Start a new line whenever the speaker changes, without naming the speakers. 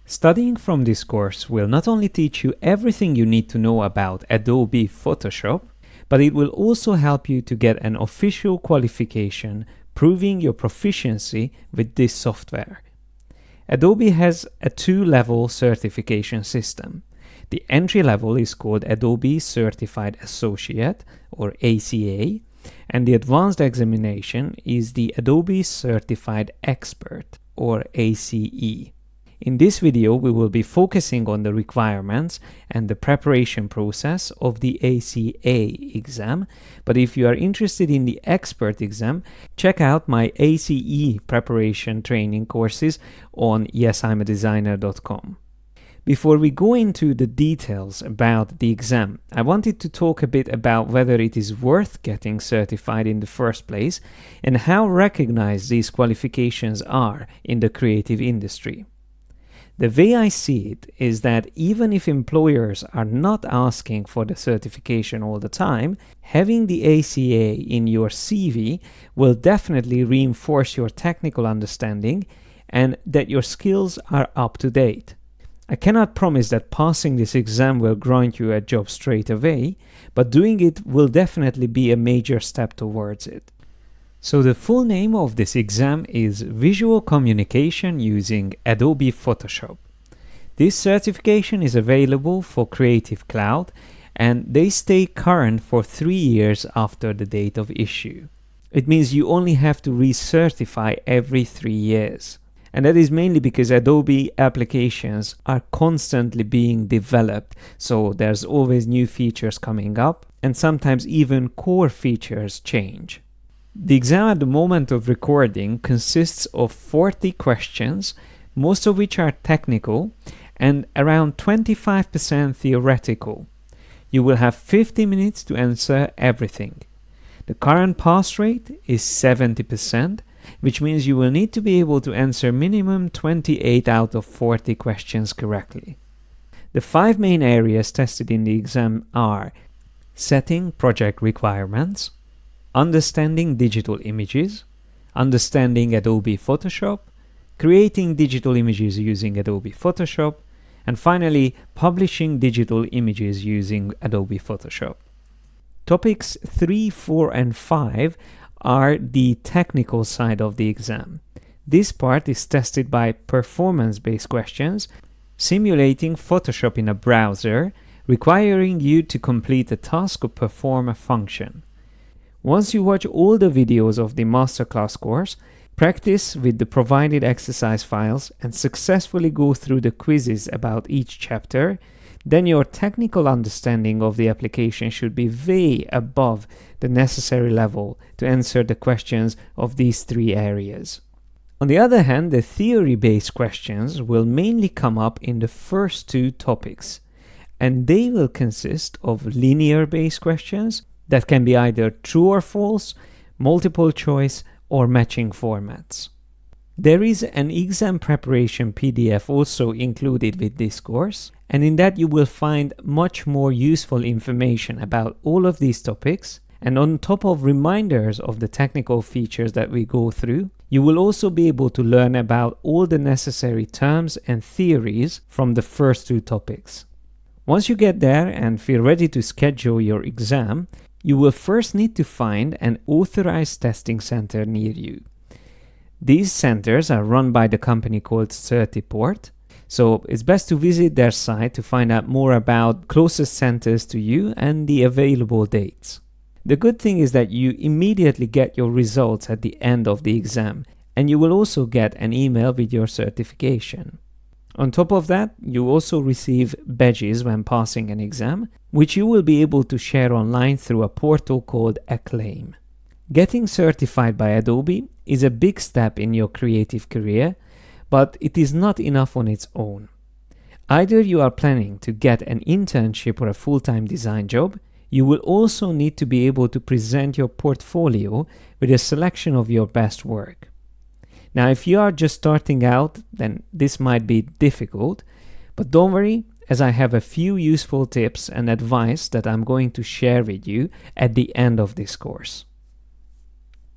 Studying from this course will not only teach you everything you need to know about Adobe Photoshop, but it will also help you to get an official qualification proving your proficiency with this software. Adobe has a two-level certification system. The entry level is called Adobe Certified Associate, or ACA, and the advanced examination is the Adobe Certified Expert, or ACE. In this video, we will be focusing on the requirements and the preparation process of the ACA exam, but if you are interested in the expert exam, check out my ACE preparation training courses on yesimadesigner.com. Before we go into the details about the exam, I wanted to talk a bit about whether it is worth getting certified in the first place and how recognized these qualifications are in the creative industry. The way I see it is that even if employers are not asking for the certification all the time, having the ACA in your CV will definitely reinforce your technical understanding and that your skills are up to date. I cannot promise that passing this exam will grant you a job straight away, but doing it will definitely be a major step towards it. So the full name of this exam is Visual Communication using Adobe Photoshop. This certification is available for Creative Cloud and they stay current for 3 years after the date of issue. It means you only have to recertify every 3 years. And that is mainly because Adobe applications are constantly being developed, so there's always new features coming up and sometimes even core features change. The exam at the moment of recording consists of 40 questions, most of which are technical and around 25% theoretical. You will have 50 minutes to answer everything. The current pass rate is 70%, which means you will need to be able to answer minimum 28 out of 40 questions correctly. The 5 main areas tested in the exam are setting project requirements, understanding digital images, understanding Adobe Photoshop, creating digital images using Adobe Photoshop, and finally, publishing digital images using Adobe Photoshop. Topics 3, 4, and 5 are the technical side of the exam. This part is tested by performance-based questions, simulating Photoshop in a browser, requiring you to complete a task or perform a function. Once you watch all the videos of the masterclass course, practice with the provided exercise files and successfully go through the quizzes about each chapter, then your technical understanding of the application should be way above the necessary level to answer the questions of these 3 areas. On the other hand, the theory-based questions will mainly come up in the first 2 topics, and they will consist of linear-based questions that can be either true or false, multiple choice, or matching formats. There is an exam preparation PDF also included with this course, and in that you will find much more useful information about all of these topics, and on top of reminders of the technical features that we go through, you will also be able to learn about all the necessary terms and theories from the first 2 topics. Once you get there and feel ready to schedule your exam, you will first need to find an authorized testing center near you. These centers are run by the company called Certiport, so it's best to visit their site to find out more about closest centers to you and the available dates. The good thing is that you immediately get your results at the end of the exam, and you will also get an email with your certification. On top of that, you also receive badges when passing an exam, which you will be able to share online through a portal called Acclaim. Getting certified by Adobe is a big step in your creative career, but it is not enough on its own. Either you are planning to get an internship or a full-time design job, you will also need to be able to present your portfolio with a selection of your best work. Now, if you are just starting out, then this might be difficult, but don't worry, as I have a few useful tips and advice that I'm going to share with you at the end of this course.